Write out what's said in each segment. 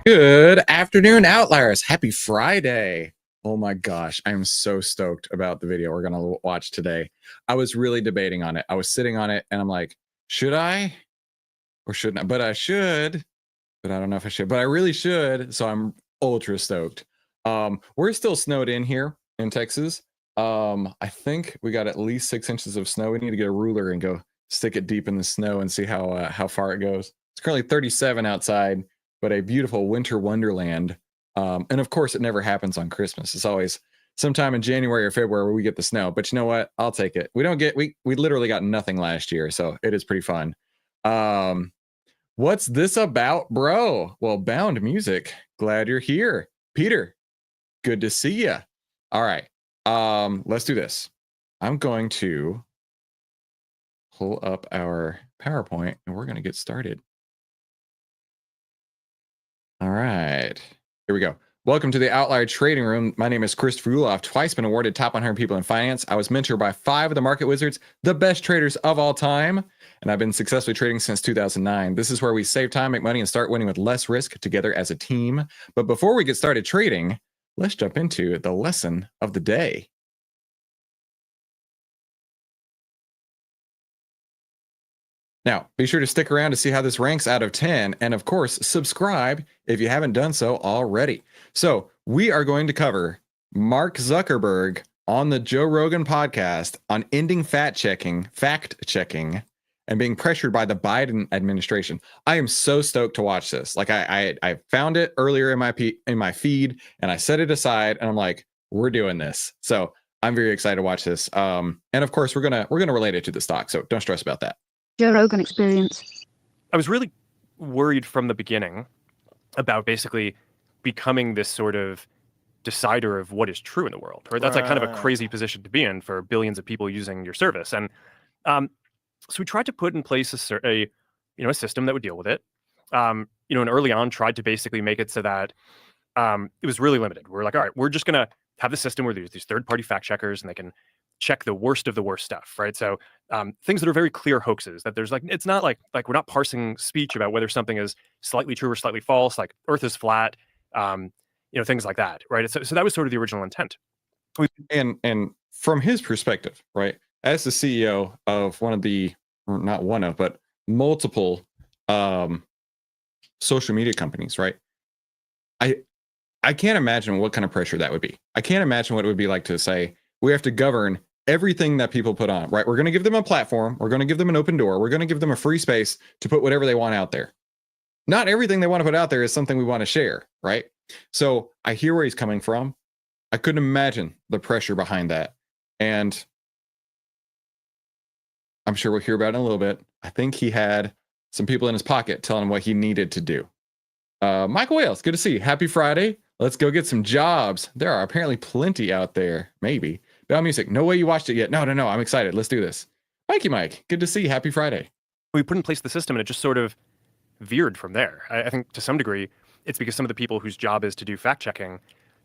Good afternoon, Outliers. Happy Friday. Oh my gosh, I'm so stoked about the video we're going to watch today. I was really debating on it. I was sitting on it and I'm like, should I or shouldn't I? But I should, but I don't know if I should, but I really should. So I'm ultra stoked. We're still snowed in here in Texas. I think we got at least 6 inches of snow. We need to get a ruler and go stick it deep in the snow and see how far it goes. It's currently 37 outside, but a beautiful winter wonderland. And of course, it never happens on Christmas. It's always sometime in January or February where we get the snow. But you know what? I'll take it. We literally got nothing last year, so it is pretty fun. What's this about, bro? Well, Bound Music. Glad you're here, Peter. Good to see you. All right. Let's do this. I'm going to pull up our PowerPoint and we're going to get started. All right, here we go. Welcome to the Outlier Trading Room. My name is Christopher Uhl. I've twice been awarded top 100 people in finance. I was mentored by 5 of the market wizards, the best traders of all time, and I've been successfully trading since 2009. This is where we save time, make money, and start winning with less risk together as a team. But before we get started trading, let's jump into the lesson of the day. Now, be sure to stick around to see how this ranks out of 10. And of course, subscribe if you haven't done so already. So we are going to cover Mark Zuckerberg on the Joe Rogan podcast on ending fact checking, and being pressured by the Biden administration. I am so stoked to watch this. Like I found it earlier in my feed and I set it aside and I'm like, we're doing this. So I'm very excited to watch this. And of course, we're gonna relate it to the stock. So don't stress about that. Joe Rogan experience. I was really worried from the beginning about basically becoming this sort of decider of what is true in the world, right? That's like kind of a crazy position to be in for billions of people using your service. And so we tried to put in place a system that would deal with it. And early on tried to basically make it so that it was really limited. We're like, all right, we're just going to have the system where there's these third-party fact checkers and they can check the worst of the worst stuff, right? So things that are very clear hoaxes, that there's it's not like we're not parsing speech about whether something is slightly true or slightly false, like Earth is flat, things like that, right? So that was sort of the original intent. And from his perspective, right, as the CEO of but multiple social media companies, right? I can't imagine what kind of pressure that would be. I can't imagine what it would be like to say, we have to govern everything that people put on, right? We're going to give them a platform. We're going to give them an open door. We're going to give them a free space to put whatever they want out there. Not everything they want to put out there is something we want to share, right? So I hear where he's coming from. I couldn't imagine the pressure behind that. And I'm sure we'll hear about it in a little bit. I think he had some people in his pocket telling him what he needed to do. Michael Wales, good to see you. Happy Friday. Let's go get some jobs. There are apparently plenty out there. Maybe. Bound Music. No way you watched it yet. No. I'm excited. Let's do this. Mikey Mike, good to see you. Happy Friday. We put in place the system and it just sort of veered from there. I think to some degree, it's because some of the people whose job is to do fact checking,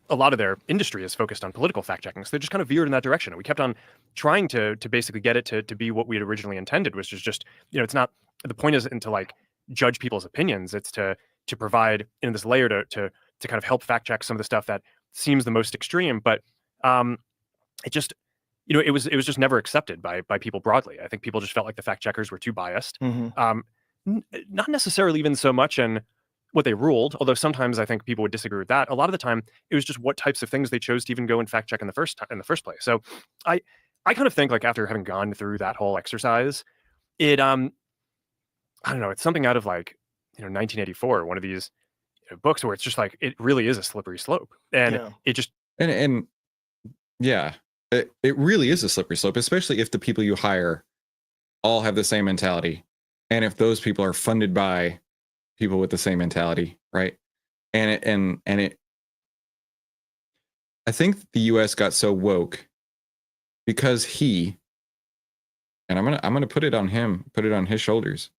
a lot of their industry is focused on political fact checking. So they just kind of veered in that direction. And we kept on trying to basically get it to be what we had originally intended, which is just, it's not, the point isn't to judge people's opinions. It's to provide in this layer to kind of help fact check some of the stuff that seems the most extreme. But it just, it was just never accepted by people broadly. I think people just felt like the fact checkers were too biased. Mm-hmm. Not necessarily even so much in what they ruled, although sometimes I think people would disagree with that. A lot of the time, it was just what types of things they chose to even go and fact check in the first place. So I kind of think after having gone through that whole exercise, it I don't know, it's something out of 1984, one of these books where it's just it really is a slippery slope, and it just and yeah, it really is a slippery slope, especially if the people you hire all have the same mentality, and if those people are funded by people with the same mentality, right? And it I think the US got so woke because and I'm gonna put it on him, put it on his shoulders,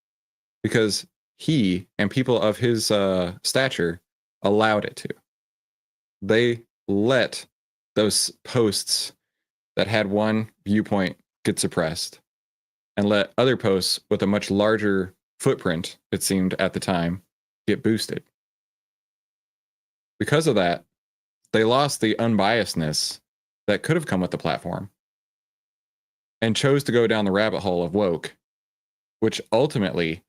because he and people of his stature allowed it to. They let those posts that had one viewpoint get suppressed and let other posts with a much larger footprint, it seemed at the time, get boosted. because of that, they lost the unbiasedness that could have come with the platform and chose to go down the rabbit hole of woke, which ultimately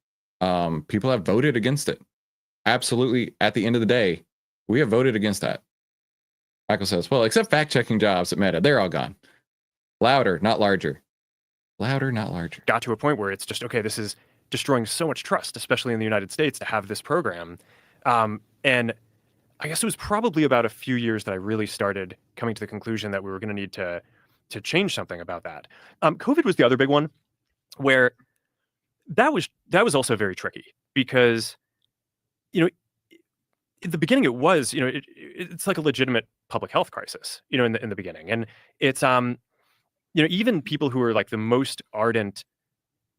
people have voted against it. Absolutely. At the end of the day, we have voted against that. Michael says, well, except fact-checking jobs at Meta, they're all gone. Louder, not larger. Louder, not larger. Got to a point where it's just, okay, this is destroying so much trust, especially in the United States, to have this program. And I guess it was probably about a few years that I really started coming to the conclusion that we were going to need to change something about that. COVID was the other big one, where that was also very tricky because, in the beginning it was, it's like a legitimate public health crisis, in the beginning, and it's even people who are like the most ardent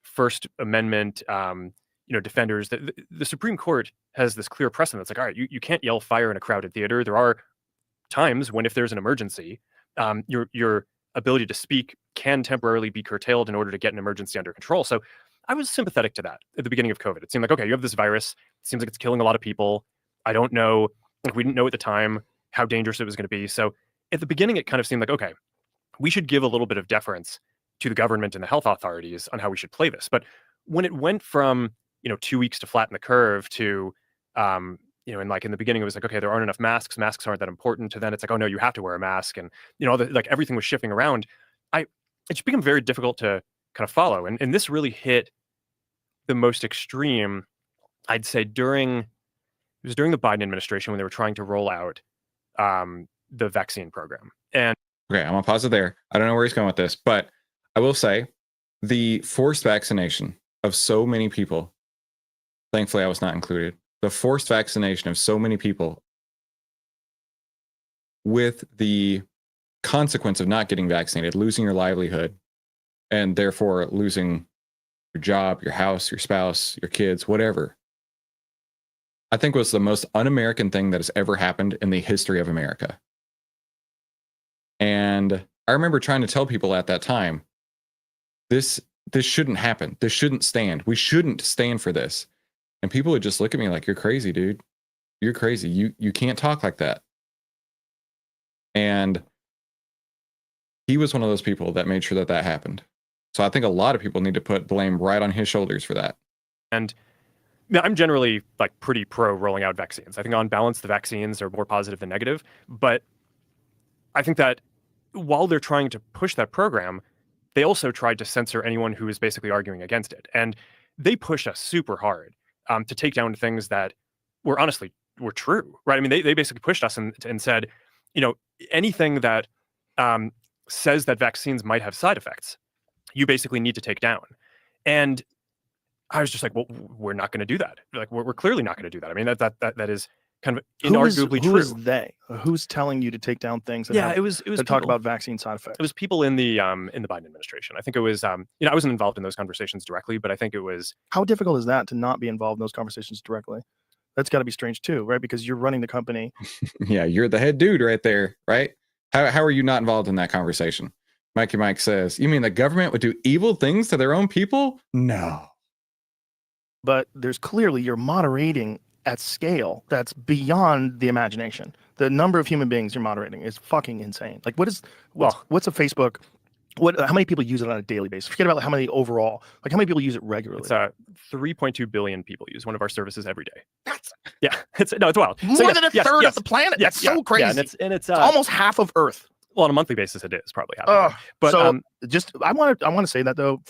First Amendment, defenders, the Supreme Court has this clear precedent. It's like, all right, you can't yell fire in a crowded theater. There are times when, if there's an emergency, your ability to speak can temporarily be curtailed in order to get an emergency under control. So I was sympathetic to that at the beginning of COVID. It seemed like, okay, you have this virus. It seems like it's killing a lot of people. I don't know, we didn't know at the time how dangerous it was going to be. So at the beginning, it kind of seemed like, okay, we should give a little bit of deference to the government and the health authorities on how we should play this. But when it went from 2 weeks to flatten the curve to and like in the beginning it was like, okay, there aren't enough masks aren't that important, to then it's like, oh no, you have to wear a mask, and like everything was shifting around. It just became very difficult to kind of follow, and this really hit the most extreme, I'd say, during the Biden administration, when they were trying to roll out the vaccine program. And okay, I'm gonna pause it there. I don't know where he's going with this, but I will say the forced vaccination of so many people, thankfully I was not included, the forced vaccination of so many people with the consequence of not getting vaccinated, losing your livelihood, and therefore losing your job, your house, your spouse, your kids, whatever, I think was the most un-American thing that has ever happened in the history of America. And I remember trying to tell people at that time, this shouldn't happen. This shouldn't stand. We shouldn't stand for this. And people would just look at me like, you're crazy, dude. You're crazy. You can't talk like that. And he was one of those people that made sure that happened. So I think a lot of people need to put blame right on his shoulders for that. And I'm generally like pretty pro rolling out vaccines. I think on balance, the vaccines are more positive than negative. But I think that while they're trying to push that program, they also tried to censor anyone who was basically arguing against it. And they pushed us super hard to take down things that were true, right? I mean, they basically pushed us and said, anything that says that vaccines might have side effects, you basically need to take down. And I was just like, well, we're not going to do that. Like, we're clearly not going to do that. I mean, that is kind of inarguably true. Who is they? Who's telling you to take down things that it was that talk about vaccine side effects? It was people in the Biden administration. I think it was I wasn't involved in those conversations directly, but I think it was. How difficult is that to not be involved in those conversations directly? That's got to be strange too, right? Because you're running the company. Yeah, you're the head dude right there, right? How are you not involved in that conversation? Mikey Mike says, you mean the government would do evil things to their own people? No. But there's clearly, you're moderating at scale that's beyond the imagination. The number of human beings you're moderating is fucking insane. Like, what's a Facebook? How many people use it on a daily basis? Forget about how many overall. Like, how many people use it regularly? It's 3.2 billion people use one of our services every day. It's wild. More than a third of the planet. That's so crazy. Yeah, and it's almost half of Earth. Well, on a monthly basis, it is probably half. But so I want to say that though,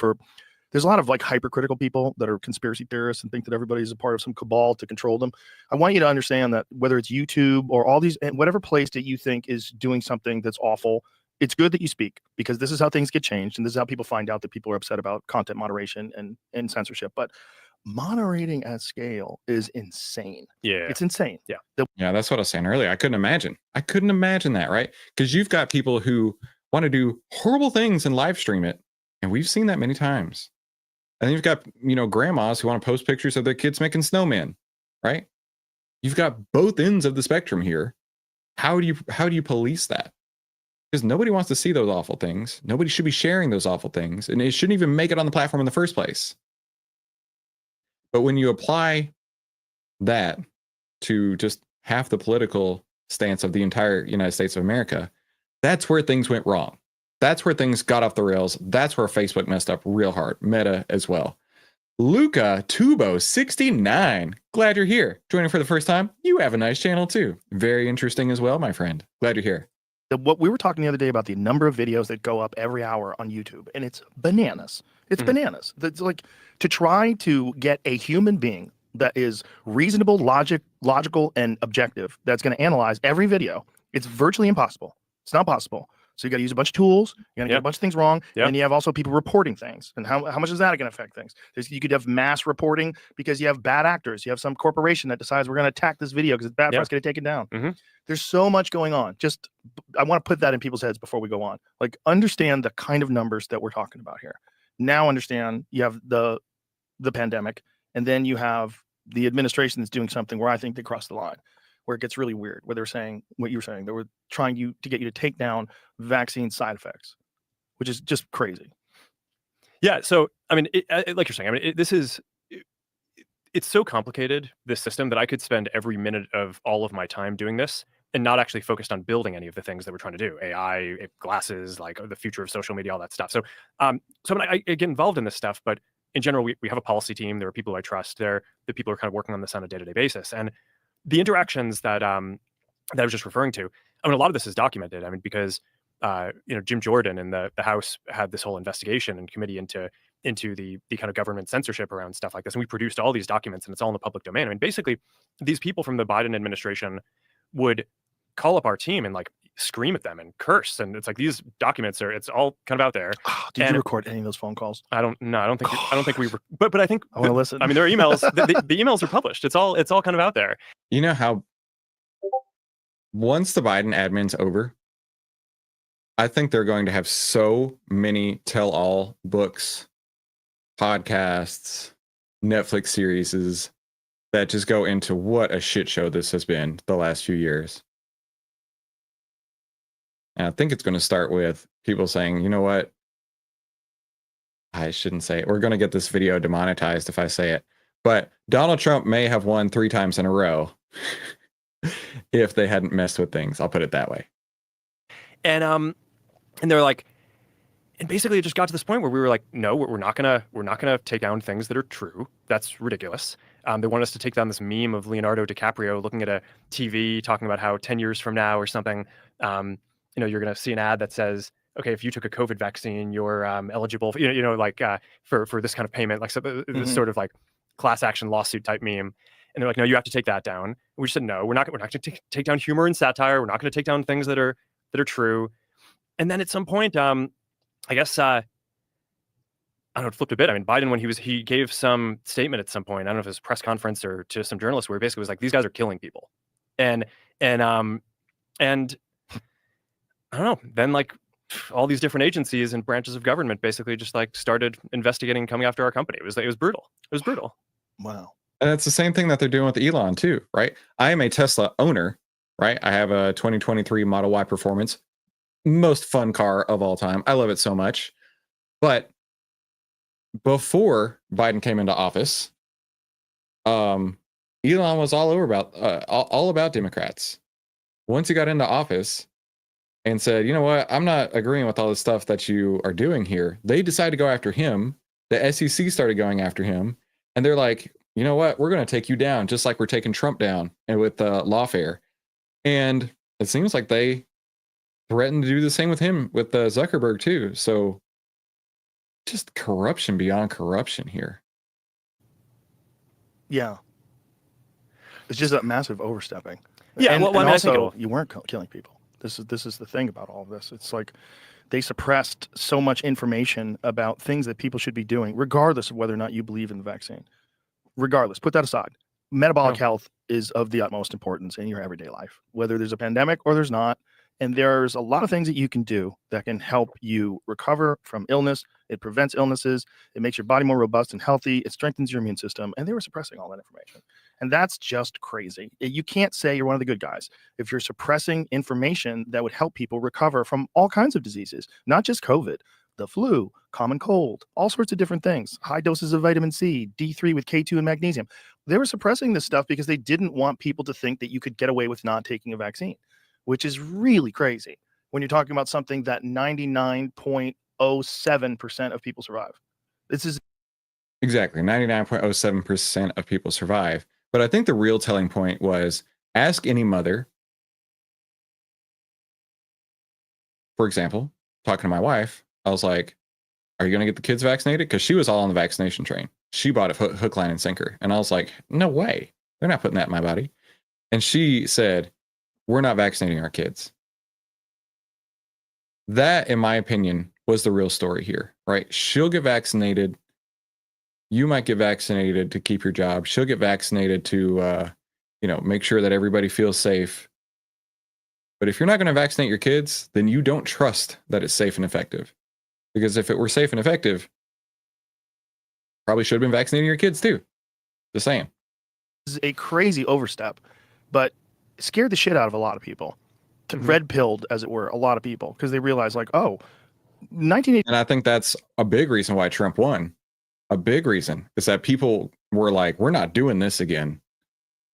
there's a lot of like hypercritical people that are conspiracy theorists and think that everybody's a part of some cabal to control them. I want you to understand that whether it's YouTube or all these, whatever place that you think is doing something that's awful, it's good that you speak, because this is how things get changed. And this is how people find out that people are upset about content moderation and censorship. But moderating at scale is insane. Yeah. It's insane. Yeah. Yeah, that's what I was saying earlier. I couldn't imagine that, right? Because you've got people who want to do horrible things and live stream it. And we've seen that many times. And then you've got, grandmas who want to post pictures of their kids making snowmen, right? You've got both ends of the spectrum here. How do you police that? Because nobody wants to see those awful things. Nobody should be sharing those awful things. And it shouldn't even make it on the platform in the first place. But when you apply that to just half the political stance of the entire United States of America, that's where things went wrong. That's where things got off the rails. That's where Facebook messed up real hard. Meta as well. Luca Tubo 69. Glad you're here. Joining for the first time. You have a nice channel too. Very interesting as well, my friend. Glad you're here. What we were talking the other day about the number of videos that go up every hour on YouTube, and it's bananas. It's bananas. That's like to try to get a human being that is reasonable, logical, and objective that's going to analyze every video. It's virtually impossible. It's not possible. So you got to use a bunch of tools. You're going to get a bunch of things wrong. And you have also people reporting things. And how much is that going to affect things? You could have mass reporting because you have bad actors. You have some corporation that decides we're going to attack this video because it's bad for us, going to take it down. There's so much going on. Just, I want to put that in people's heads before we go on. Like, understand the kind of numbers that we're talking about here. Now understand you have the pandemic, and then you have the administration that's doing something where I think they crossed the line, where it gets really weird, where they're saying what you were saying. They were trying to get you to take down vaccine side effects, which is just crazy. Yeah. So, I mean, like you're saying, I mean, it's so complicated, this system, that I could spend every minute of all of my time doing this and not actually focused on building any of the things that we're trying to do. AI, glasses, like the future of social media, all that stuff. So, so I get involved in this stuff, but in general, we have a policy team. There are people who I trust. The people who are kind of working on this on a day-to-day basis. And the interactions that I was just referring to, I mean, a lot of this is documented. I mean, because Jim Jordan and the House had this whole investigation and committee into the kind of government censorship around stuff like this, and we produced all these documents, and it's all in the public domain. I mean, basically, these people from the Biden administration would call up our team and like scream at them and curse, and it's like these documents it's all kind of out there. Did you record any of those phone calls? I don't think we but I think I want to listen. I mean, there are emails. the emails are published. It's all kind of out there. You know how once the Biden admin's over, I think they're going to have so many tell-all books, podcasts, Netflix series that just go into what a shit show this has been the last few years. And I think it's going to start with people saying, you know what? I shouldn't say it. We're going to get this video demonetized if I say it. But Donald Trump may have won 3 times in a row if they hadn't messed with things. I'll put it that way. And they're like, and basically it just got to this point where we were like, no, we're not gonna take down things that are true. That's ridiculous. They want us to take down this meme of Leonardo DiCaprio looking at a TV talking about how 10 years from now or something, you're going to see an ad that says, okay, if you took a COVID vaccine, you're eligible for, for this kind of payment, like this sort of like class action lawsuit type meme. And they're like, no, you have to take that down. And we just said, no, we're not going to take down humor and satire. We're not going to take down things that are true. And then at some point, I guess, I don't know, it flipped a bit. I mean, Biden, when he gave some statement at some point, I don't know if it was a press conference or to some journalists, where he basically was like, these guys are killing people. And I don't know, then like all these different agencies and branches of government basically just like started investigating, coming after our company. It was brutal. It was brutal. Wow. And it's the same thing that they're doing with Elon too, right? I am a Tesla owner, right? I have a 2023 Model Y Performance, most fun car of all time. I love it so much. But before Biden came into office, Elon was all about Democrats. Once he got into office and said, you know what, I'm not agreeing with all the stuff that you are doing here, they decided to go after him. The SEC started going after him, and they're like, you know what, we're going to take you down, just like we're taking Trump down, and with lawfare. And it seems like they threatened to do the same with him, with Zuckerberg too. So just corruption beyond corruption here. Yeah. It's just a massive overstepping. Yeah, and, well, and I mean, also, you weren't killing people. This is the thing about all of this. It's like they suppressed so much information about things that people should be doing, regardless of whether or not you believe in the vaccine. Regardless, put that aside. Metabolic health is of the utmost importance in your everyday life, whether there's a pandemic or there's not. And there's a lot of things that you can do that can help you recover from illness. It prevents illnesses. It makes your body more robust and healthy. It strengthens your immune system. And they were suppressing all that information. And that's just crazy. You can't say you're one of the good guys if you're suppressing information that would help people recover from all kinds of diseases, not just COVID, the flu, common cold, all sorts of different things, high doses of vitamin C, D3 with K2 and magnesium. They were suppressing this stuff because they didn't want people to think that you could get away with not taking a vaccine, which is really crazy when you're talking about something that 99.07% of people survive. This is Exactly. 99.07% of people survive. But I think the real telling point was ask any mother. For example, talking to my wife, I was like, are you going to get the kids vaccinated? Because she was all on the vaccination train. She bought it hook, line, and sinker. And I was like, no way. They're not putting that in my body. And she said, we're not vaccinating our kids. That, in my opinion, was the real story here, right? She'll get vaccinated. You might get vaccinated to keep your job. She'll get vaccinated to, make sure that everybody feels safe. But if you're not going to vaccinate your kids, then you don't trust that it's safe and effective. Because if it were safe and effective, probably should have been vaccinating your kids too. Just saying. This is a crazy overstep, but it scared the shit out of a lot of people. Red pilled, as it were, a lot of people because they realized, like, oh, 1980. And I think that's a big reason why Trump won. A big reason is that people were like, we're not doing this again.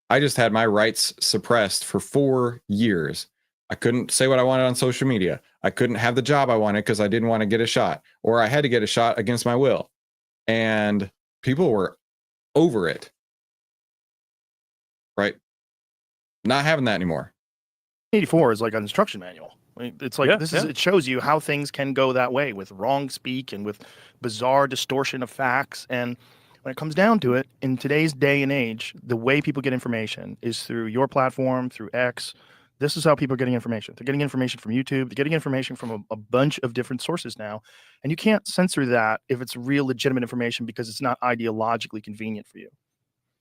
I just had my rights suppressed for 4 years. I couldn't say what I wanted on social media. I couldn't have the job I wanted because I didn't want to get a shot, or I had to get a shot against my will. And people were over it. Right? Not having that anymore. 84 is like an instruction manual. I mean, it's like it shows you how things can go that way with wrong speak and with bizarre distortion of facts. And when it comes down to it, in today's day and age, the way people get information is through your platform, through X. This is how people are getting information. They're getting information from YouTube. They're getting information from a bunch of different sources now. And you can't censor that if it's real legitimate information because it's not ideologically convenient for you.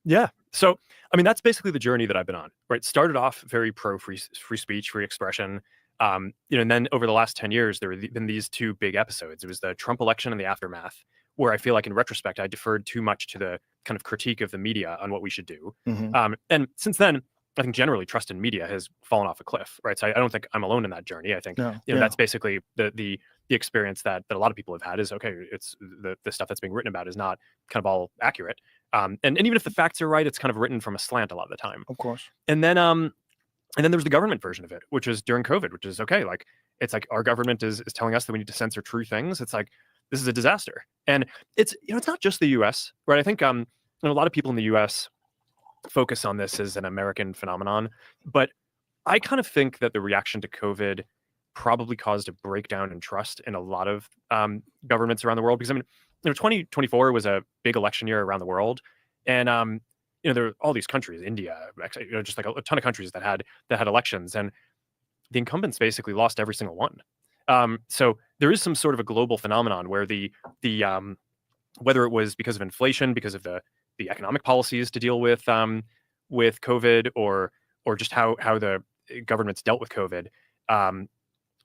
Yeah. So, I mean, that's basically the journey that I've been on, right? Started off very pro free speech, free expression. And then over the last 10 years, there have been these two big episodes. It was the Trump election and the aftermath, where I feel like in retrospect, I deferred too much to the kind of critique of the media on what we should do. And since then, I think generally trust in media has fallen off a cliff, right? So I don't think I'm alone in that journey. I think that's basically the experience that a lot of people have had is, okay, it's the stuff that's being written about is not kind of all accurate. And even if the facts are right, it's kind of written from a slant a lot of the time. Of course. And then there was the government version of it, which was during COVID, which is okay. Like, it's like our government is telling us that we need to censor true things. It's like, this is a disaster. And it's not just the US, right? I think a lot of people in the US focus on this as an American phenomenon, but I kind of think that the reaction to COVID probably caused a breakdown in trust in a lot of governments around the world. Because 2024 was a big election year around the world, and there are all these countries, India, just like a ton of countries that had elections, and the incumbents basically lost every single one. So there is some sort of a global phenomenon where the whether it was because of inflation, because of the economic policies to deal with COVID, or just how the governments dealt with COVID,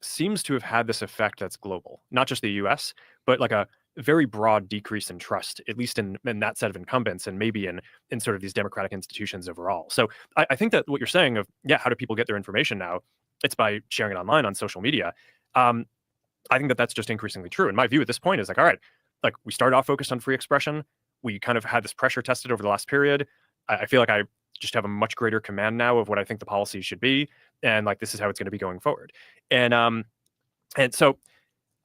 seems to have had this effect that's global, not just the US, but like a very broad decrease in trust, at least in that set of incumbents, and maybe in sort of these democratic institutions overall. So I think that what you're saying of, how do people get their information now? It's by sharing it online on social media. I think that that's just increasingly true. And my view at this point is like, all right, like we started off focused on free expression. We kind of had this pressure tested over the last period. I feel like I just have a much greater command now of what I think the policies should be. And like, this is how it's going to be going forward. And so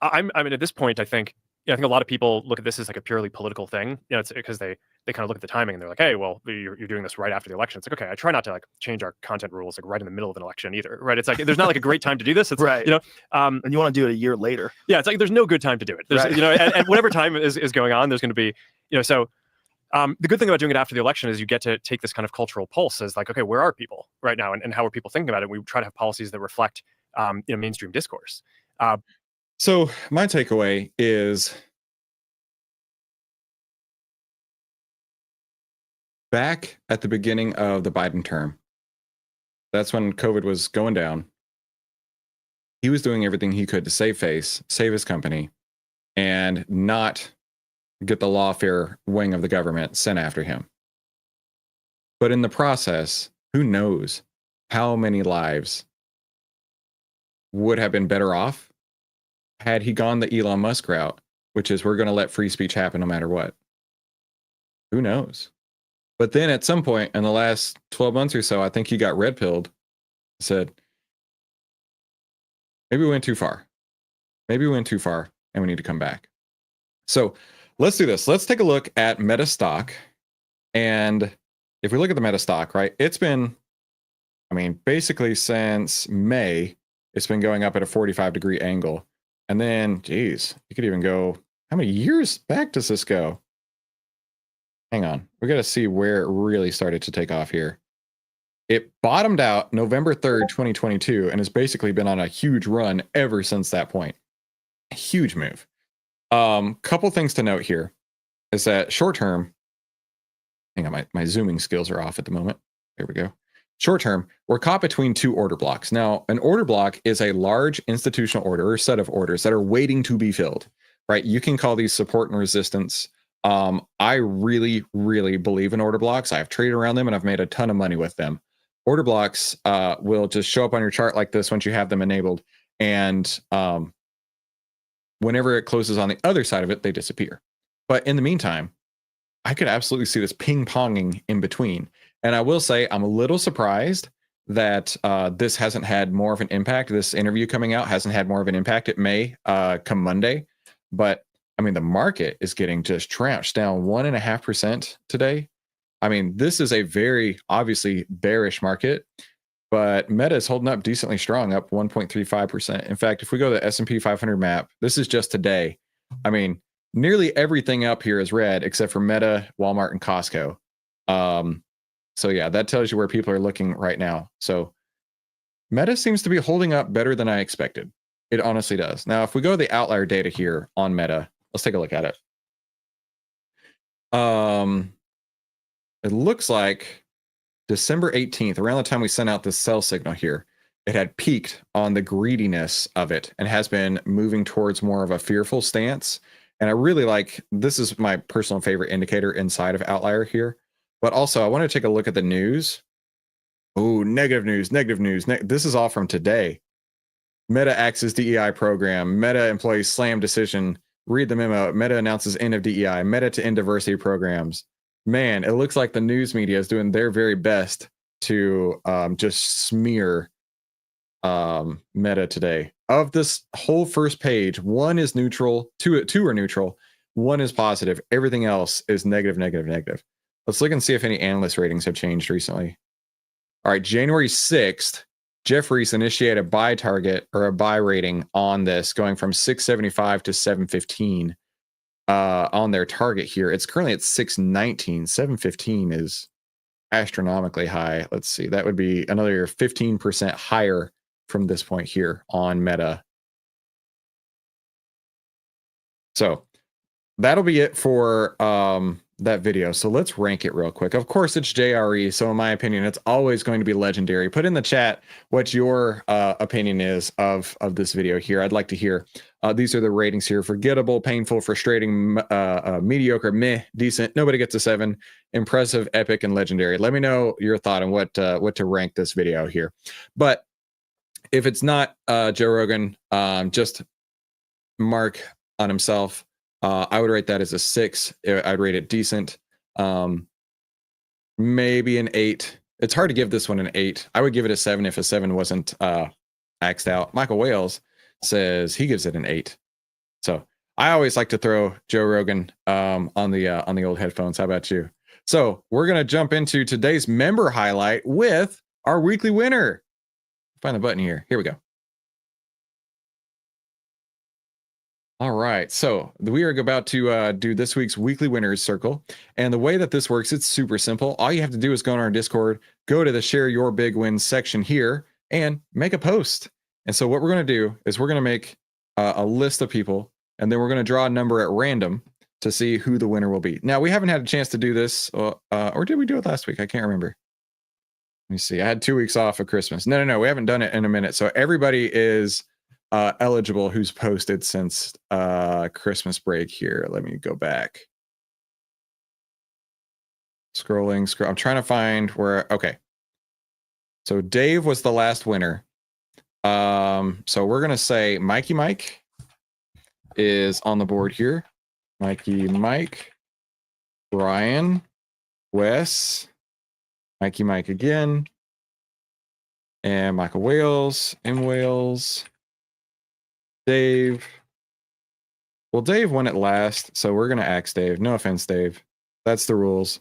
I mean, at this point, I think a lot of people look at this as like a purely political thing. It's because they kind of look at the timing and they're like, hey, well, you're doing this right after the election. It's like, okay, I try not to like change our content rules like right in the middle of an election either, right? It's like there's not like a great time to do this. It's right. And you want to do it a year later. Yeah, it's like there's no good time to do it. There's, right. and whatever time is going on, there's going to be, so the good thing about doing it after the election is you get to take this kind of cultural pulse as like, okay, where are people right now, and how are people thinking about it? We try to have policies that reflect mainstream discourse. So my takeaway is back at the beginning of the Biden term, that's when COVID was going down. He was doing everything he could to save face, save his company, and not get the lawfare wing of the government sent after him. But in the process, who knows how many lives would have been better off had he gone the Elon Musk route, which is we're going to let free speech happen no matter what. Who knows? But then at some point in the last 12 months or so, I think he got red pilled, said, maybe we went too far. Maybe we went too far and we need to come back. So let's do this. Let's take a look at Meta stock. And if we look at the Meta stock, right, it's been, I mean, basically since May, it's been going up at a 45-degree angle. And then, geez, you could even go, how many years back does this go? Hang on. We got to see where it really started to take off here. It bottomed out November 3rd, 2022, and has basically been on a huge run ever since that point. A huge move. Couple things to note here is that short term, hang on, my zooming skills are off at the moment. There we go. Short term, we're caught between two order blocks. Now, an order block is a large institutional order or set of orders that are waiting to be filled, right? You can call these support and resistance. I really, really believe in order blocks. I've traded around them and I've made a ton of money with them. Order blocks will just show up on your chart like this once you have them enabled. And whenever it closes on the other side of it, they disappear. But in the meantime, I could absolutely see this ping-ponging in between. And I will say I'm a little surprised that this hasn't had more of an impact. This interview coming out hasn't had more of an impact. It may come Monday. But, I mean, the market is getting just trounced down 1.5% today. I mean, this is a very obviously bearish market, but Meta is holding up decently strong, up 1.35%. In fact, if we go to the S&P 500 map, this is just today. I mean, nearly everything up here is red except for Meta, Walmart, and Costco. So yeah, that tells you where people are looking right now. So Meta seems to be holding up better than I expected. It honestly does. Now, if we go to the outlier data here on Meta, let's take a look at it. It looks like December 18th, around the time we sent out this sell signal here, it had peaked on the greediness of it and has been moving towards more of a fearful stance. And I really like, this is my personal favorite indicator inside of Outlier here. But also, I want to take a look at the news. Oh, negative news, negative news. This is all from today. Meta axes DEI program. Meta employees slam decision. Read the memo. Meta announces end of DEI. Meta to end diversity programs. Man, it looks like the news media is doing their very best to just smear Meta today. Of this whole first page, one is neutral, two are neutral, one is positive. Everything else is negative, negative, negative. Let's look and see if any analyst ratings have changed recently. All right, January 6th, Jefferies initiated a buy target or a buy rating on this, going from 675 to 715 on their target here. It's currently at 619. 715 is astronomically high. Let's see, that would be another 15% higher from this point here on Meta. So that'll be it for that video. So let's rank it real quick. Of course, it's JRE. So in my opinion, it's always going to be legendary. Put in the chat what your opinion is of this video here. I'd like to hear. These are the ratings here: forgettable, painful, frustrating, mediocre, meh, decent, nobody gets a 7, impressive, epic, and legendary. Let me know your thought on what to rank this video here. But if it's not Joe Rogan, just Mark on himself, I would rate that as a 6. I'd rate it decent. Maybe an 8. It's hard to give this one an 8. I would give it a 7 if a 7 wasn't axed out. Michael Wales says he gives it an 8. So I always like to throw Joe Rogan on the old headphones. How about you? So we're gonna jump into today's member highlight with our weekly winner. Find the button here. Here we go. All right, so we are about to do this week's weekly winners circle. And the way that this works, it's super simple. All you have to do is go on our Discord, go to the share your big wins section here and make a post. And so what we're going to do is we're going to make a list of people, and then we're going to draw a number at random to see who the winner will be. Now, we haven't had a chance to do this, or did we do it last week? I can't remember. Let me see. I had 2 weeks off of Christmas. No, we haven't done it in a minute. So everybody is eligible who's posted since Christmas break here. Let me go back. Scrolling. I'm trying to find where. Okay. So Dave was the last winner. So we're going to say Mikey Mike. is on the board here. Mikey, Mike, Brian, Wes, Mikey, Mike again, and Michael Wales, M. Wales, Dave. Well, Dave won it last, so we're going to axe Dave. No offense, Dave. That's the rules.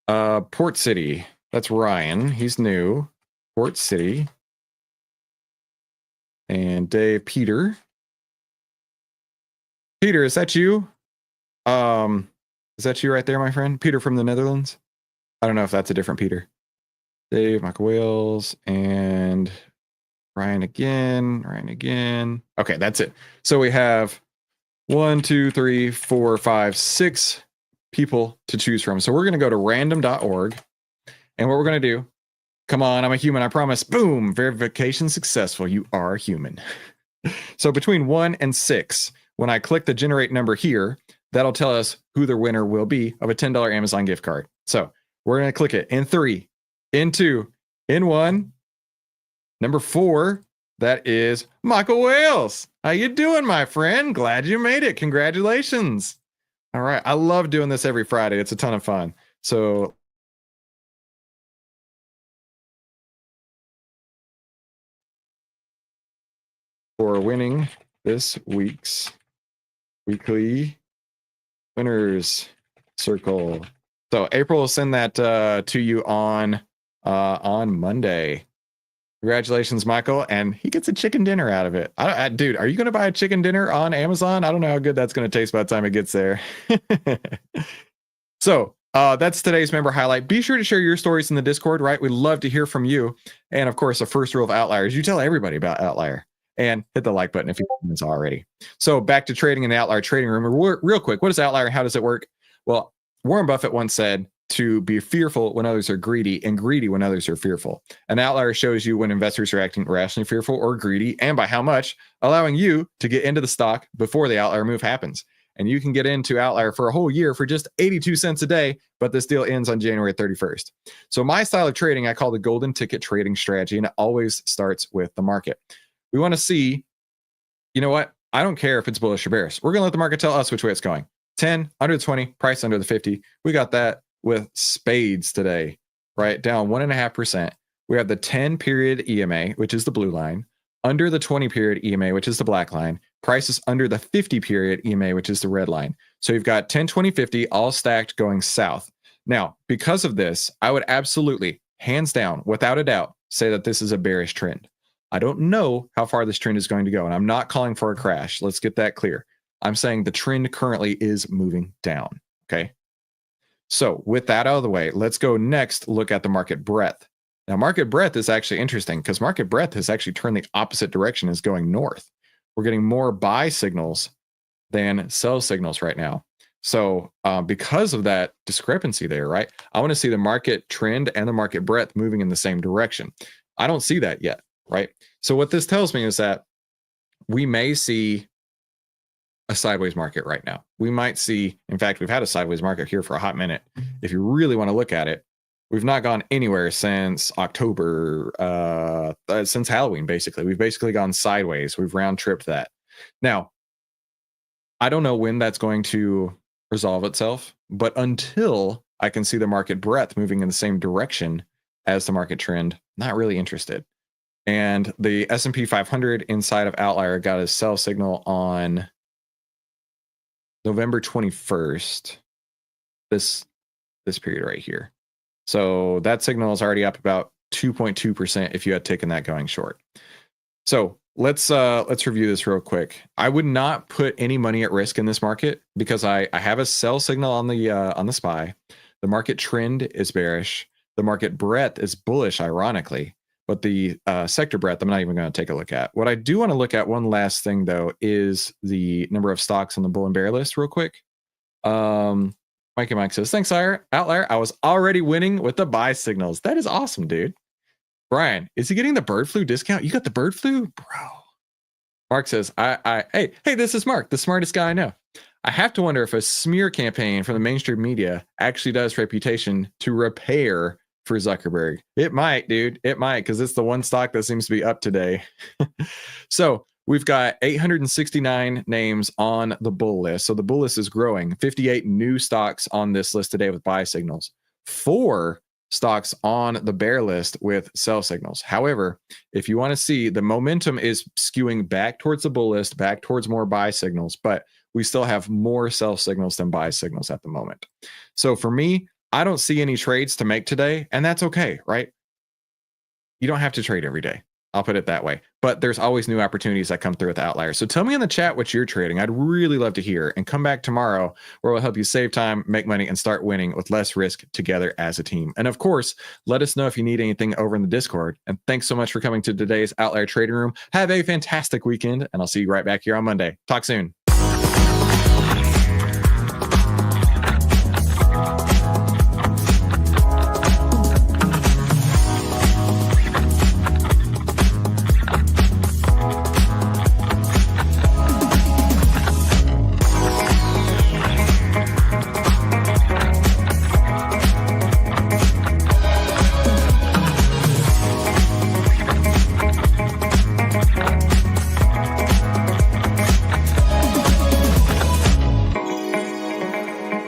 Port City. That's Ryan. He's new. Port City. And Dave, Peter. Peter, is that you? Is that you right there, my friend? Peter from the Netherlands? I don't know if that's a different Peter. Dave, Michael Wales, and Ryan again. Okay, that's it. So we have 1, 2, 3, 4, 5, 6 people to choose from. So we're going to go to random.org. And what we're going to do, come on, I'm a human, I promise. Boom, verification successful. You are human. So between 1 and 6, when I click the generate number here, that'll tell us who the winner will be of a $10 Amazon gift card. So we're going to click it in 3, in 2, in 1. Number 4, that is Michael Wales. How you doing, my friend? Glad you made it. Congratulations. All right. I love doing this every Friday. It's a ton of fun. So for winning this week's weekly winners circle. So April will send that to you on Monday. Congratulations, Michael. And he gets a chicken dinner out of it. Dude, are you going to buy a chicken dinner on Amazon? I don't know how good that's going to taste by the time it gets there. So that's today's member highlight. Be sure to share your stories in the Discord, right? We'd love to hear from you. And of course, the first rule of OVTLYR is you tell everybody about OVTLYR. And hit the like button if you haven't this already. So back to trading in the OVTLYR trading room. Real quick, what is OVTLYR and how does it work? Well, Warren Buffett once said to be fearful when others are greedy and greedy when others are fearful. And OVTLYR shows you when investors are acting rationally fearful or greedy and by how much, allowing you to get into the stock before the OVTLYR move happens. And you can get into OVTLYR for a whole year for just 82 cents a day, but this deal ends on January 31st. So my style of trading, I call the golden ticket trading strategy, and it always starts with the market. We want to see, you know what? I don't care if it's bullish or bearish. We're going to let the market tell us which way it's going. 10, under the 20, price under the 50. We got that with spades today, right? Down 1.5%. We have the 10 period EMA, which is the blue line, under the 20 period EMA, which is the black line. Prices under the 50 period EMA, which is the red line. So you've got 10, 20, 50 all stacked going south. Now, because of this, I would absolutely, hands down, without a doubt, say that this is a bearish trend. I don't know how far this trend is going to go, and I'm not calling for a crash. Let's get that clear. I'm saying the trend currently is moving down, okay? So with that out of the way, let's go next look at the market breadth. Now, market breadth is actually interesting because market breadth has actually turned the opposite direction, is going north. We're getting more buy signals than sell signals right now. So because of that discrepancy there, right, I want to see the market trend and the market breadth moving in the same direction. I don't see that yet. Right. So what this tells me is that we may see a sideways market right now. We might see, in fact, we've had a sideways market here for a hot minute. If you really want to look at it, we've not gone anywhere since October, since Halloween, basically. We've basically gone sideways. We've round tripped that. Now, I don't know when that's going to resolve itself, but until I can see the market breadth moving in the same direction as the market trend, not really interested. And the S&P 500 inside of OVTLYR got a sell signal on November 21st, this period right here. So that signal is already up about 2.2% if you had taken that going short. So let's review this real quick. I would not put any money at risk in this market because I have a sell signal on the SPY. The market trend is bearish. The market breadth is bullish, ironically. But the sector breadth, I'm not even going to take a look at. What I do want to look at, one last thing, though, is the number of stocks on the bull and bear list real quick. Mikey Mike says, thanks, OVTLYR. I was already winning with the buy signals. That is awesome, dude. Brian, is he getting the bird flu discount? You got the bird flu? Bro. Mark says, hey, this is Mark, the smartest guy I know. I have to wonder if a smear campaign from the mainstream media actually does reputation to repair for Zuckerberg. It might, dude. It might, because it's the one stock that seems to be up today. So We've got 869 names on the bull list. So the bull list is growing. 58 new stocks on this list today with buy signals. 4 stocks on the bear list with sell signals. However, if you want to see, the momentum is skewing back towards the bull list, back towards more buy signals, but we still have more sell signals than buy signals at the moment. So for me, I don't see any trades to make today, and that's okay, right? You don't have to trade every day. I'll put it that way. But there's always new opportunities that come through with Outlier. So tell me in the chat what you're trading. I'd really love to hear, and come back tomorrow where we'll help you save time, make money, and start winning with less risk together as a team. And of course, let us know if you need anything over in the Discord. And thanks so much for coming to today's Outlier Trading Room. Have a fantastic weekend, and I'll see you right back here on Monday. Talk soon.